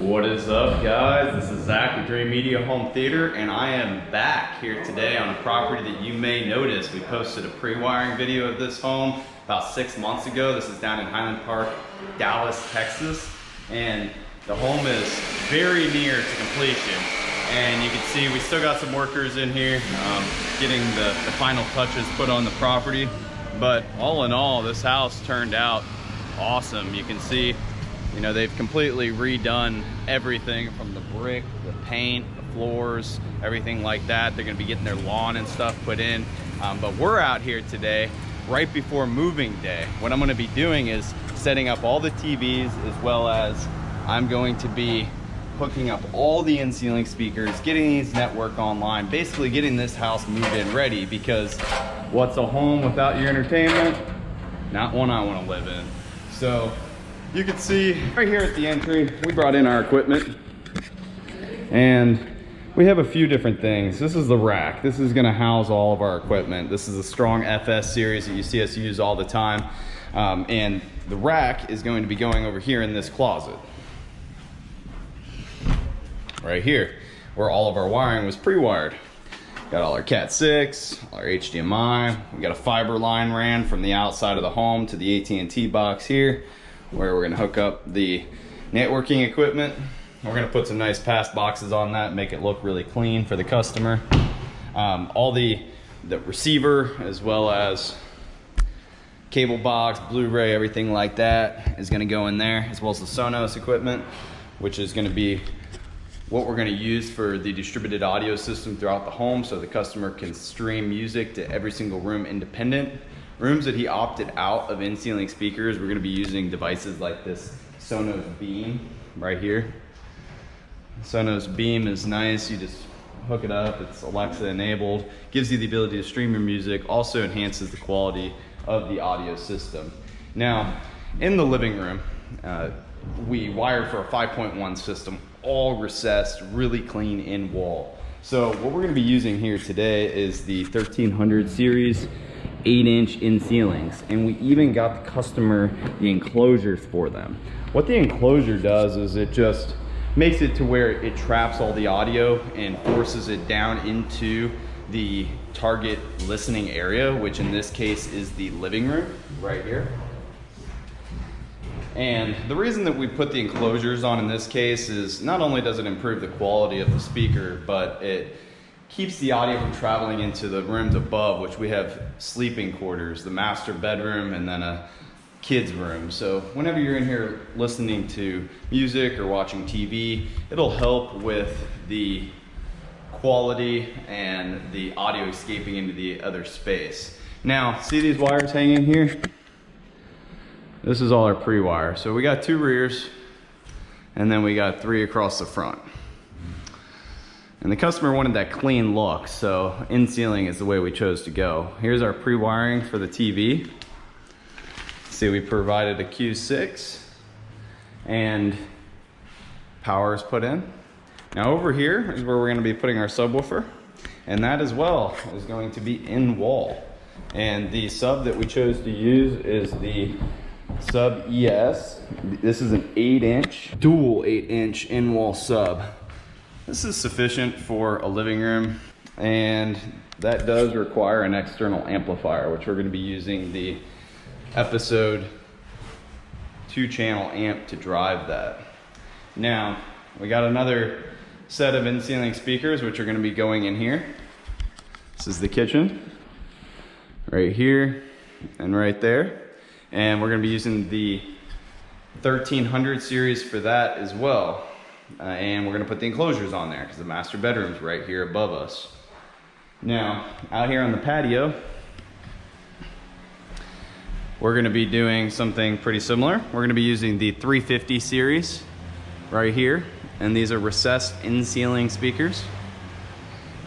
What is up, guys? This is Zach with Dreamedia Home Theater, and I am back here today on a property that you may notice. We posted a pre-wiring video of this home about 6 months ago. This is down in Highland Park, Dallas, Texas, and the home is very near to completion. And you can see we still got some workers in here getting the final touches put on the property. But all in all, this house turned out awesome. You can see, you know, they've completely redone everything from the brick, the paint, the floors, everything like that. They're gonna be getting their lawn and stuff put in. But we're out here today, right before moving day. What I'm gonna be doing is setting up all the TVs, as well as I'm going to be hooking up all the in-ceiling speakers, getting these network online, basically getting this house move-in ready, because what's a home without your entertainment? Not one I wanna live in. So you can see right here at the entry, we brought in our equipment, and we have a few different things. This is the rack. This is gonna house all of our equipment. This is a strong FS series that you see us use all the time. And the rack is going to be going over here in this closet. Right here, where all of our wiring was pre-wired. Got all our Cat 6, all our HDMI. We got a fiber line ran from the outside of the home to the AT&T box here, where we're gonna hook up the networking equipment. We're gonna put some nice pass boxes on that, make it look really clean for the customer. All the receiver, as well as cable box, Blu-ray, everything like that is gonna go in there, as well as the Sonos equipment, which is gonna be what we're gonna use for the distributed audio system throughout the home, so the customer can stream music to every single room independent. Rooms that he opted out of in-ceiling speakers, we're gonna be using devices like this Sonos Beam right here. Sonos Beam is nice. You just hook it up, it's Alexa enabled, gives you the ability to stream your music, also enhances the quality of the audio system. Now, in the living room, we wired for a 5.1 system, all recessed, really clean in wall. So what we're gonna be using here today is the 1300 series 8-inch in ceilings, and we even got the customer the enclosures for them. What the enclosure does is it just makes it to where it traps all the audio and forces it down into the target listening area, which in this case is the living room right here. And the reason that we put the enclosures on in this case is not only does it improve the quality of the speaker, but it keeps the audio from traveling into the rooms above, which we have sleeping quarters, the master bedroom, and then a kid's room. So whenever you're in here listening to music or watching TV, it'll help with the quality and the audio escaping into the other space. Now, see these wires hanging here? This is all our pre-wire. So we got 2 rears, and then we got 3 across the front. And the customer wanted that clean look, so in-ceiling is the way we chose to go. Here's our pre-wiring for the TV. See, we provided a Q6, and power is put in. Now over here is where we're gonna be putting our subwoofer, and that as well is going to be in wall. And the sub that we chose to use is the Sub ES. This is an 8-inch, dual 8-inch in-wall sub. This is sufficient for a living room, and that does require an external amplifier, which we're going to be using the Episode 2-channel amp to drive that. Now, we got another set of in-ceiling speakers, which are going to be going in here. This is the kitchen, right here and right there. And we're gonna be using the 1300 series for that as well. And we're gonna put the enclosures on there because the master bedroom's right here above us. Now, out here on the patio, we're gonna be doing something pretty similar. We're gonna be using the 350 series right here. And these are recessed in-ceiling speakers.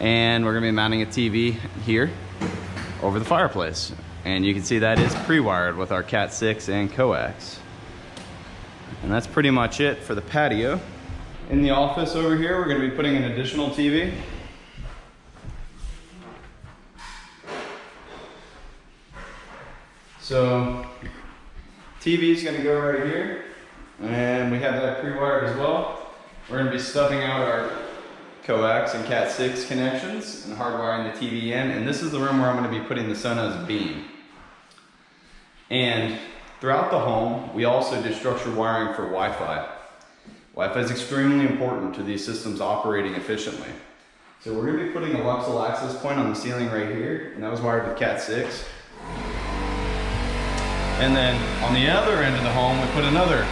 And we're gonna be mounting a TV here over the fireplace. And you can see that is pre-wired with our Cat 6 and coax. And that's pretty much it for the patio. In the office over here, we're gonna be putting an additional TV. So, TV is gonna go right here. And we have that pre-wired as well. We're going to be stubbing out our coax and Cat 6 connections and hardwiring the TV in, and this is the room where I'm going to be putting the Sonos beam. And throughout the home, we also did structured wiring for Wi-Fi. Wi-Fi is extremely important to these systems operating efficiently. So we're going to be putting a Luxel access point on the ceiling right here, and that was wired with Cat 6. And then on the other end of the home, we put another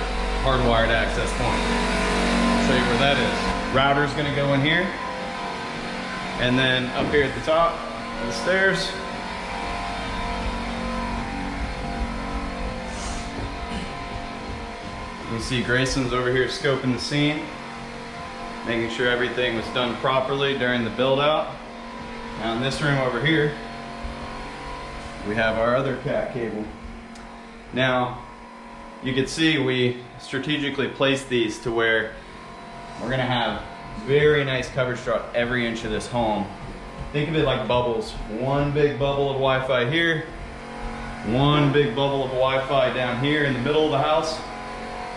hardwired access point. I'll show you where that is. Router's going to go in here, and then up here at the top of the stairs, you can see Grayson's over here scoping the scene, making sure everything was done properly during the build out. Now in this room over here, we have our other cat cable. Now, you can see we strategically placed these to where we're gonna have very nice coverage throughout every inch of this home. Think of it like bubbles. One big bubble of Wi-Fi here, one big bubble of Wi-Fi down here in the middle of the house,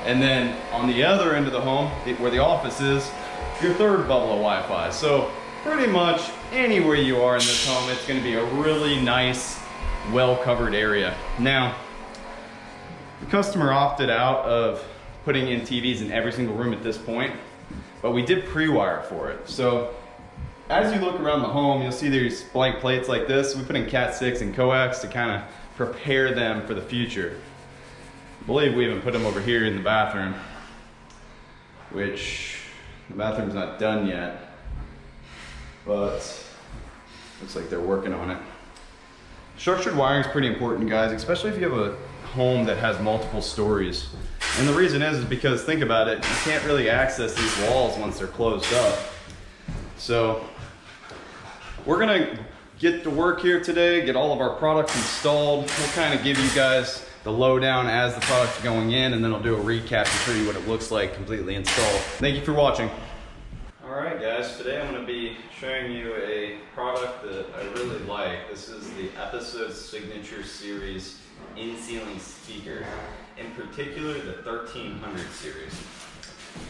and then on the other end of the home, where the office is, your third bubble of Wi-Fi. So pretty much anywhere you are in this home, it's gonna be a really nice, well-covered area. Now, the customer opted out of putting in TVs in every single room at this point, but we did pre-wire for it. So as you look around the home, you'll see there's blank plates like this. We put in Cat 6 and coax to kind of prepare them for the future. I believe we even put them over here in the bathroom, which the bathroom's not done yet, but looks like they're working on it. Structured wiring is pretty important, guys, especially if you have a home that has multiple stories. And the reason is because, think about it, you can't really access these walls once they're closed up. So we're gonna get to work here today, get all of our products installed. We'll kind of give you guys the lowdown as the product's going in, and then I'll do a recap to show you what it looks like completely installed. Thank you for watching. All right, guys, today I'm gonna be showing you a product that I really like. This is the Episode Signature Series in-ceiling speaker, in particular the 1300 series.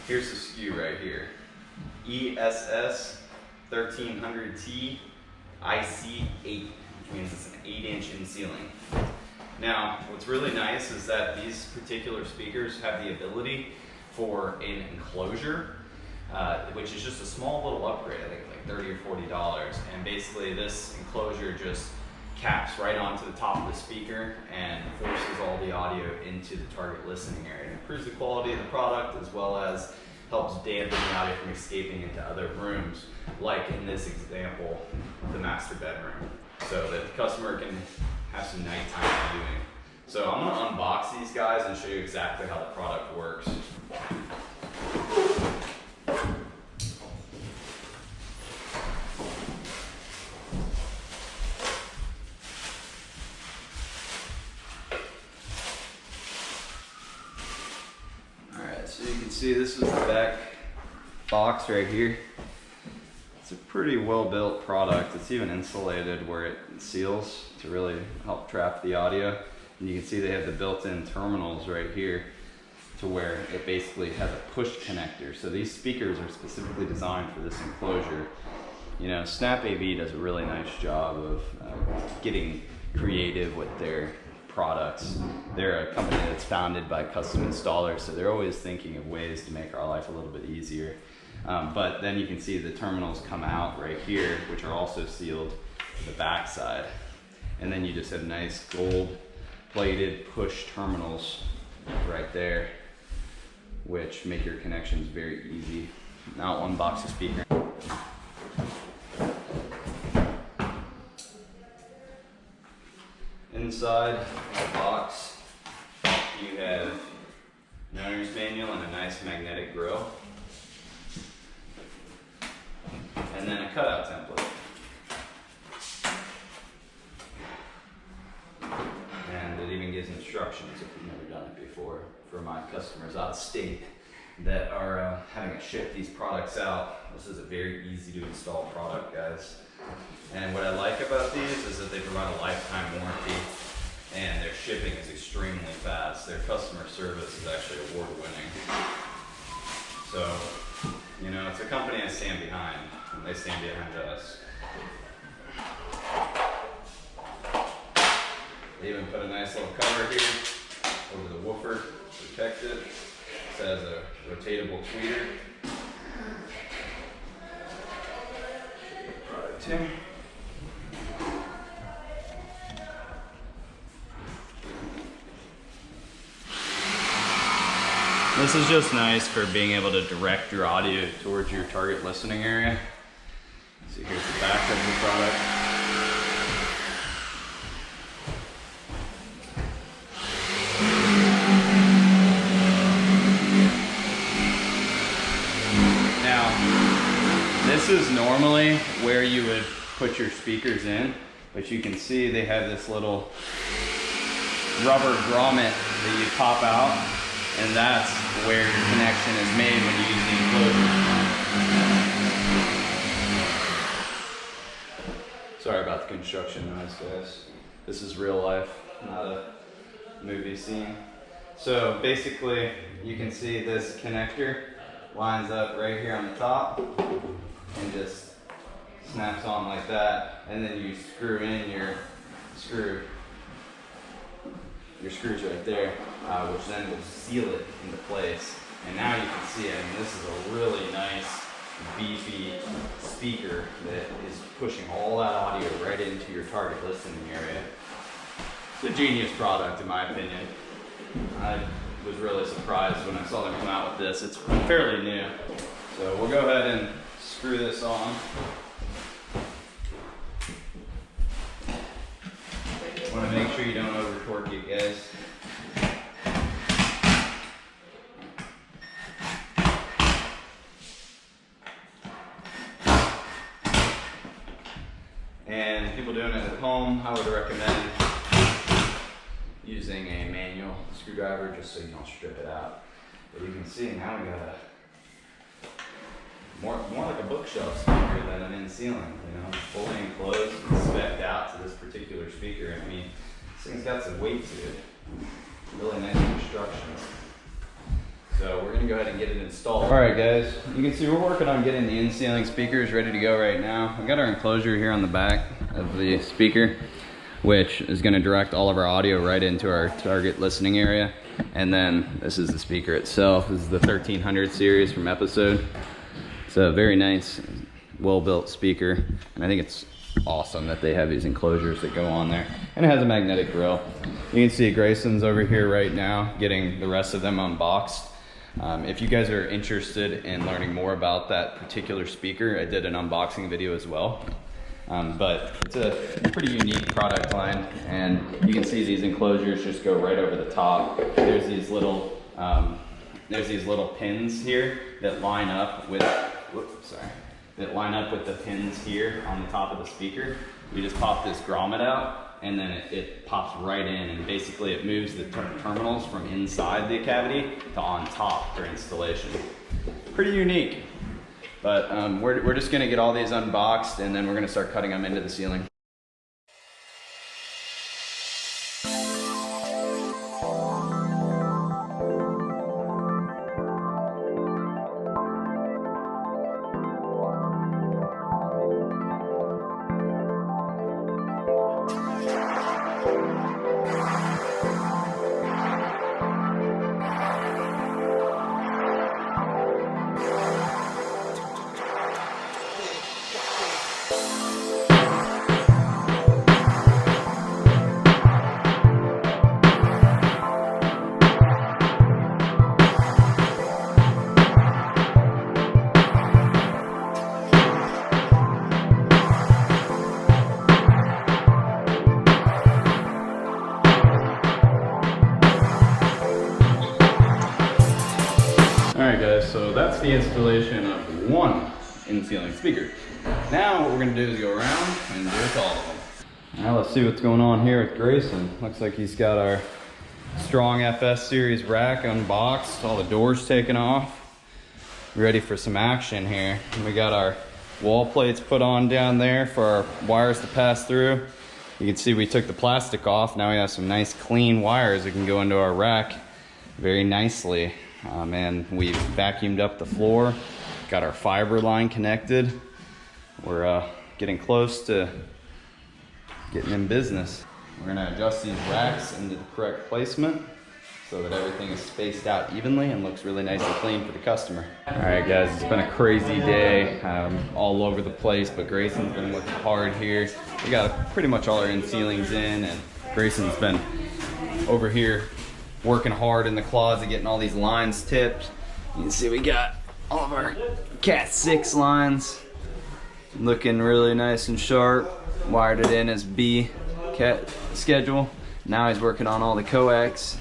Here's the SKU right here. ESS 1300T IC8, which means it's an 8-inch in-ceiling. Now, what's really nice is that these particular speakers have the ability for an enclosure, which is just a small little upgrade, I think like $30 or $40. And basically this enclosure just caps right onto the top of the speaker and forces all the audio into the target listening area. It improves the quality of the product, as well as helps dampen the audio from escaping into other rooms, like in this example, the master bedroom, so that the customer can have some nighttime viewing. So I'm gonna unbox these guys and show you exactly how the product works. So you can see this is the back box right here. It's a pretty well built product. It's even insulated where it seals to really help trap the audio. And you can see they have the built-in terminals right here to where it basically has a push connector. So these speakers are specifically designed for this enclosure. You know, Snap AV does a really nice job of getting creative with their products. They're a company that's founded by custom installers, so they're always thinking of ways to make our life a little bit easier. But then you can see the terminals come out right here, which are also sealed to the back side. And then you just have nice gold plated push terminals right there, which make your connections very easy. Now I'll unbox the speaker. Inside the box, you have an owner's manual and a nice magnetic grill, and then a cutout template. And it even gives instructions if you've never done it before, for my customers out of state that are having to ship these products out. This is a very easy to install product, guys. And what I like about these is that they provide a lifetime warranty, and their shipping is extremely fast. Their customer service is actually award-winning. So You know, it's a company I stand behind, and they stand behind us. They even put a nice little cover here over the woofer to protect it. This has a rotatable tweeter. Product here. This is just nice for being able to direct your audio towards your target listening area. So here's the back of the product. Now, this is normally where you would put your speakers in, but you can see they have this little rubber grommet that you pop out, and that's where your connection is made when you use the enclosure. Sorry about the construction noise, guys. This is real life, not a movie scene. So basically, you can see this connector lines up right here on the top and just snaps on like that, and then you screw in your screws right there, which then will seal it into place. And now you can see it. I mean, this is a really nice, beefy speaker that is pushing all that audio right into your target listening area. It's a genius product, in my opinion. I was really surprised when I saw them come out with this. It's fairly new. So we'll go ahead and screw this on. Want to make sure you don't over torque it, guys. And people doing it at home, I would recommend using a manual screwdriver just so you don't strip it out. But you can see now we got a more like a bookshelf speaker than an in-ceiling, you know, fully enclosed and spec'd out to this particular speaker. I mean, this thing's got some weight to it. Really nice construction. So we're gonna go ahead and get it installed. All right, guys, you can see we're working on getting the in-ceiling speakers ready to go right now. We got our enclosure here on the back of the speaker, which is gonna direct all of our audio right into our target listening area. And then this is the speaker itself. This is the 1300 series from Episode. It's a very nice, well-built speaker, and I think it's awesome that they have these enclosures that go on there. And it has a magnetic grill. You can see Grayson's over here right now getting the rest of them unboxed. If you guys are interested in learning more about that particular speaker, I did an unboxing video as well. But it's a pretty unique product line, and you can see these enclosures just go right over the top. There's these little pins here that line up with the pins here on the top of the speaker. You just pop this grommet out, and then it pops right in, and basically it moves the terminals from inside the cavity to on top for installation. Pretty unique. But we're just gonna get all these unboxed, and then we're gonna start cutting them into the ceiling. Alright guys, so that's the installation of one in-ceiling speaker. Now what we're going to do is go around and do it to all of them. Now let's see what's going on here with Grayson. Looks like he's got our Strong FS series rack unboxed, all the doors taken off. Ready for some action here. And we got our wall plates put on down there for our wires to pass through. You can see we took the plastic off. Now we have some nice clean wires that can go into our rack very nicely. And we've vacuumed up the floor Got our fiber line connected. We're getting close to getting in business. We're gonna adjust these racks into the correct placement so that everything is spaced out evenly and looks really nice and clean for the customer. All right guys, it's been a crazy day, all over the place, but Grayson's been working hard here. We got pretty much all our end ceilings in, and Grayson's been over here working hard in the closet, getting all these lines tipped. You can see we got all of our Cat 6 lines looking really nice and sharp. Wired it in as B Cat schedule. Now he's working on all the coax.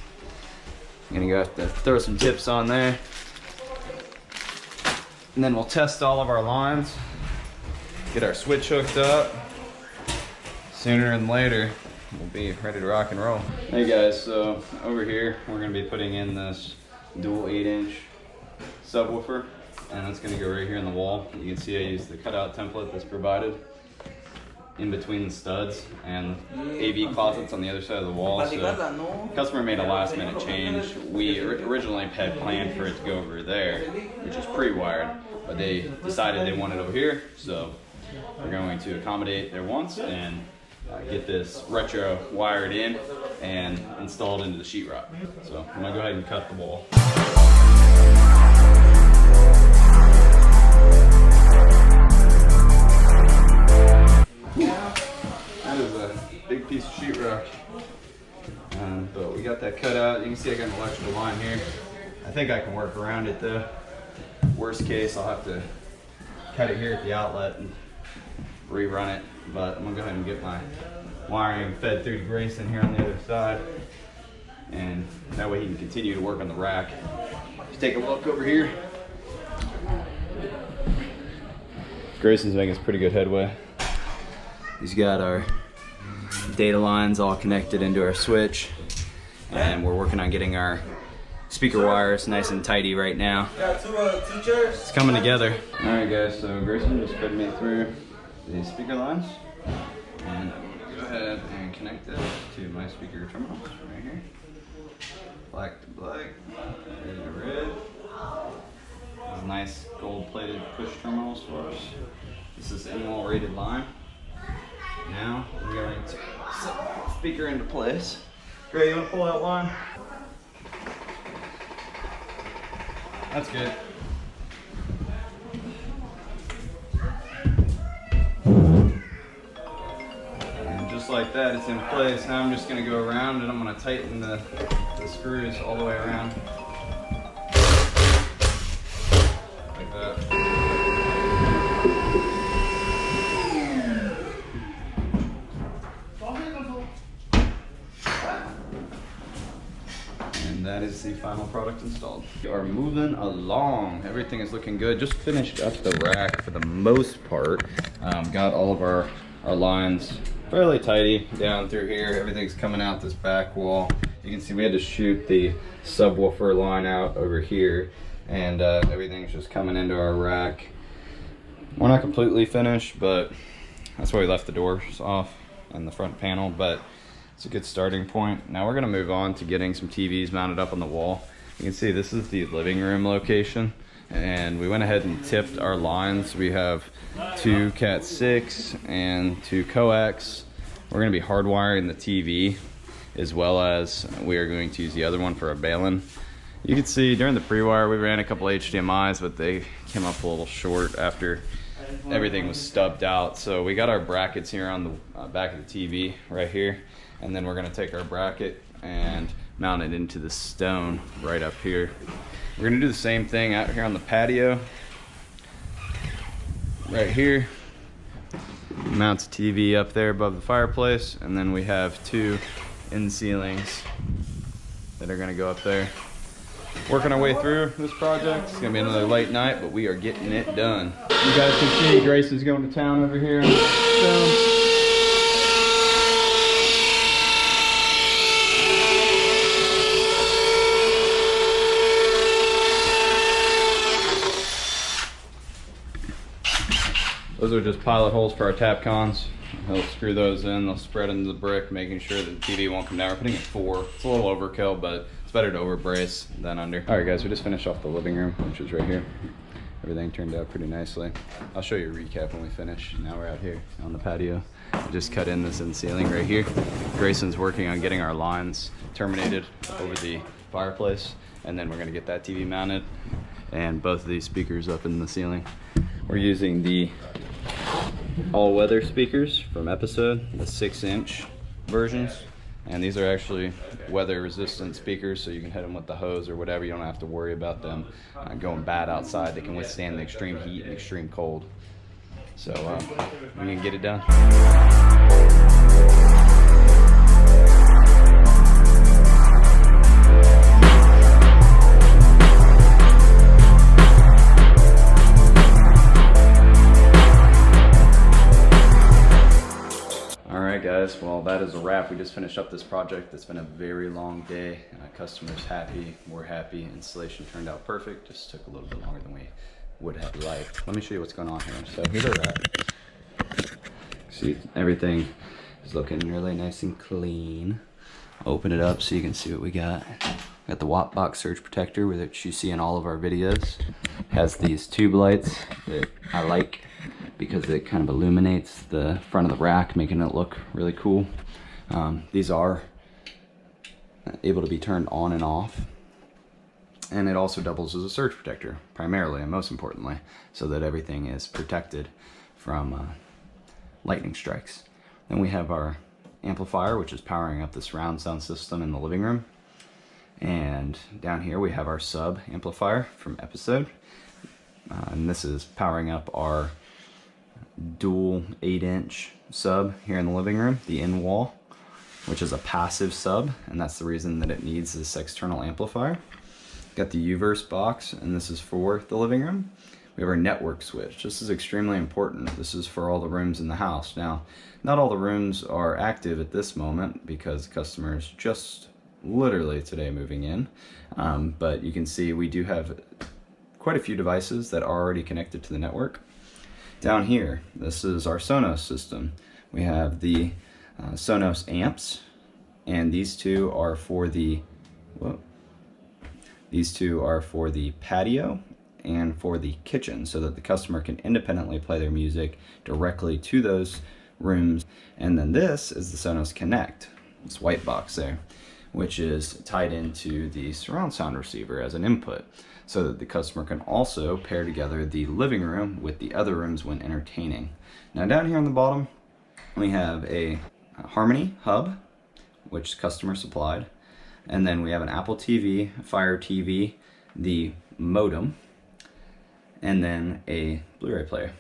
I'm gonna go have to throw some tips on there. And then we'll test all of our lines, get our switch hooked up. Sooner than later, we'll be ready to rock and roll. Hey guys, so over here, we're gonna be putting in this dual 8-inch subwoofer, and it's gonna go right here in the wall. You can see I used the cutout template that's provided in between the studs and AV closets on the other side of the wall. So customer made a last minute change. We originally had planned for it to go over there, which is pre-wired, but they decided they wanted it over here. So we're going to accommodate their wants and get this retro wired in and installed into the sheetrock. So I'm gonna go ahead and cut the wall. That is a big piece of sheetrock, but we got that cut out. You can see I got an electrical line here. I think I can work around it though. Worst case, I'll have to cut it here at the outlet and rerun it, but I'm gonna go ahead and get my wiring fed through to Grayson here on the other side, and that way he can continue to work on the rack. If you take a look over here, Grayson's making some pretty good headway. He's got our data lines all connected into our switch, and we're working on getting our speaker wires nice and tidy right now. It's coming together. All right guys, so Grayson just fed me through the speaker lines, and I'm gonna go ahead and connect it to my speaker terminals right here. Black to black, red to red. These nice gold plated push terminals for us. This is ML rated line. Now we're going to set the speaker into place. Gray, you want to pull that line? That's good. And just like that, it's in place. Now I'm just going to go around and I'm going to tighten the screws all the way around. Like that. That is the final product installed. We are moving along. Everything is looking good. Just finished up the rack for the most part. Got all of our lines fairly tidy down through here. Everything's coming out this back wall. You can see we had to shoot the subwoofer line out over here, and everything's just coming into our rack. We're not completely finished, but that's why we left the doors off and the front panel, but it's a good starting point. Now we're gonna move on to getting some TVs mounted up on the wall. You can see this is the living room location, and we went ahead and tipped our lines. We have 2 Cat 6 and 2 coax. We're gonna be hardwiring the TV, as well as we are going to use the other one for a baling. You can see during the pre-wire we ran a couple HDMIs, but they came up a little short after everything was stubbed out. So we got our brackets here on the back of the TV right here. And then we're gonna take our bracket and mount it into the stone right up here. We're gonna do the same thing out here on the patio. Right here. Mount the TV up there above the fireplace, and then we have 2 end ceilings that are gonna go up there. Working our way through this project. It's gonna be another late night, but we are getting it done. You guys can see Grayson's going to town over here on the stone. Those are just pilot holes for our tap cons. They'll screw those in, they'll spread into the brick, making sure that the TV won't come down. We're putting it 4. It's a little overkill, but it's better to over brace than under. All right guys, we just finished off the living room, which is right here. everything turned out pretty nicely. I'll show you a recap when we finish. Now we're out here on the patio. We just cut in this in ceiling right here. Grayson's working on getting our lines terminated over the fireplace, and then we're gonna get that TV mounted and both of these speakers up in the ceiling. We're using the all-weather speakers from Episode, the 6-inch versions. And these are actually weather-resistant speakers, so you can hit them with the hose or whatever. You don't have to worry about them going bad outside. They can withstand the extreme heat and extreme cold. So we can get it done. Guys, well, that is a wrap. We just finished up this project. It's been a very long day. Customers happy, we're happy. Installation turned out perfect. Just took a little bit longer than we would have liked. Let me show you what's going on here. So here's our wrap. See, everything is looking really nice and clean. I'll open it up so you can see what we got. Got the Watt Box surge protector, which you see in all of our videos. Has these tube lights that I like, because it kind of illuminates the front of the rack, making it look really cool. These are able to be turned on and off. And it also doubles as a surge protector, primarily and most importantly, so that everything is protected from lightning strikes. Then we have our amplifier, which is powering up the surround sound system in the living room. And down here we have our sub amplifier from Episode. And this is powering up our dual 8-inch sub here in the living room, the in wall, which is a passive sub, and that's the reason that it needs this external amplifier. Got the U-verse box, and this is for the living room. We have our network switch. This is extremely important. This is for all the rooms in the house. Now, not all the rooms are active at this moment because customers just literally today moving in, but you can see we do have quite a few devices that are already connected to the network. Down here, this is our Sonos system. We have the Sonos amps, and these two are for the patio and for the kitchen, so that the customer can independently play their music directly to those rooms. And then this is the Sonos Connect, this white box there, which is tied into the surround sound receiver as an input, so that the customer can also pair together the living room with the other rooms when entertaining. Now down here on the bottom, we have a Harmony hub, which is customer supplied. And then we have an Apple TV, Fire TV, the modem, and then a Blu-ray player.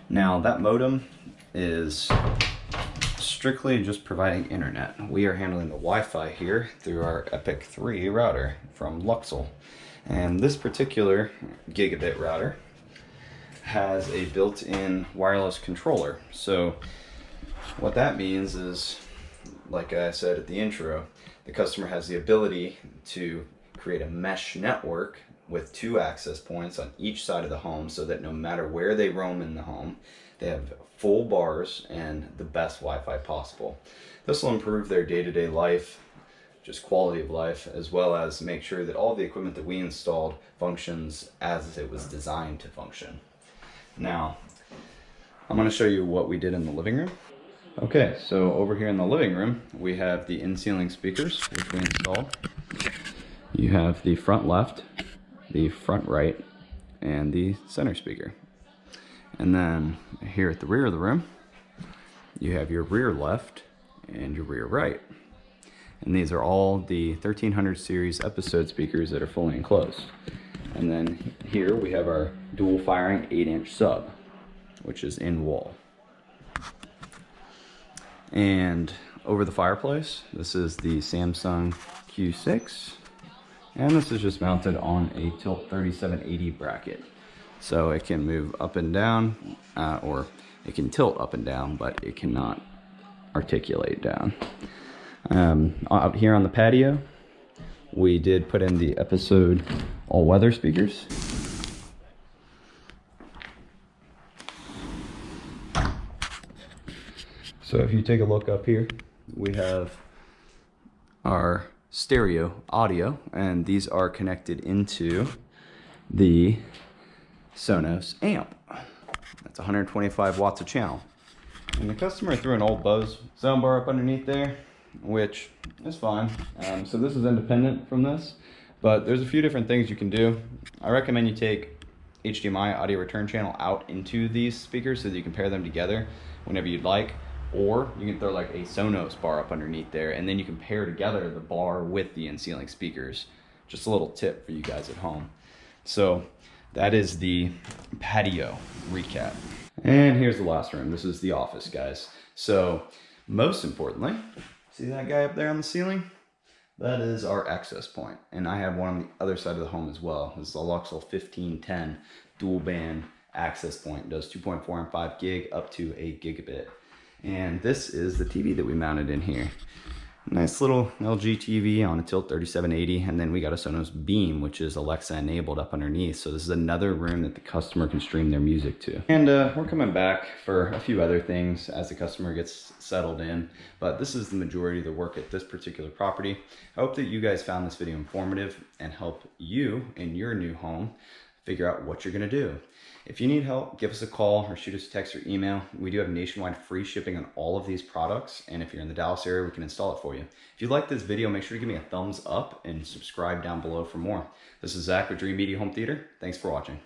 Now that modem is strictly just providing internet. We are handling the Wi-Fi here through our Epic 3 router from Luxel. And this particular gigabit router has a built-in wireless controller. So what that means is, like I said at the intro, the customer has the ability to create a mesh network with 2 access points on each side of the home, so that no matter where they roam in the home, they have full bars and the best Wi-Fi possible. This will improve their day-to-day life, just quality of life, as well as make sure that all the equipment that we installed functions as it was designed to function. Now, I'm going to show you what we did in the living room. Okay, so over here in the living room, we have the in-ceiling speakers, which we installed. You have the front left, the front right, and the center speaker. And then here at the rear of the room, you have your rear left and your rear right. And these are all the 1300 series Episode speakers that are fully enclosed. And then here we have our dual firing 8-inch sub, which is in wall. And over the fireplace, this is the Samsung Q6, and this is just mounted on a tilt 3780 bracket. So it can move up and down, or it can tilt up and down, but it cannot articulate down. Out here on the patio, we did put in the Episode all-weather speakers. So if you take a look up here, we have our stereo audio, and these are connected into the Sonos amp. That's 125 watts a channel. And the customer threw an old Bose soundbar up underneath there, which is fine. So this is independent from this, but there's a few different things you can do. I recommend you take HDMI audio return channel out into these speakers so that you can pair them together whenever you'd like, or you can throw like a Sonos bar up underneath there, and then you can pair together the bar with the in-ceiling speakers. Just a little tip for you guys at home. So that is the patio recap. And here's the last room. This is the office, guys. So most importantly, see that guy up there on the ceiling? That is our access point. And I have one on the other side of the home as well. This is a Luxel 1510 dual band access point. It does 2.4 and 5 gig up to a gigabit. And this is the TV that we mounted in here. Nice little LG TV on a Tilt 3780, and then we got a Sonos Beam, which is Alexa enabled up underneath. So this is another room that the customer can stream their music to. And we're coming back for a few other things as the customer gets settled in, but this is the majority of the work at this particular property. I hope that you guys found this video informative and help you in your new home figure out what you're gonna do. If you need help, give us a call or shoot us a text or email. We do have nationwide free shipping on all of these products, and if you're in the Dallas area, we can install it for you. If you like this video, make sure to give me a thumbs up and subscribe down below for more. This is Zach with Dreamedia Home Theater. Thanks for watching.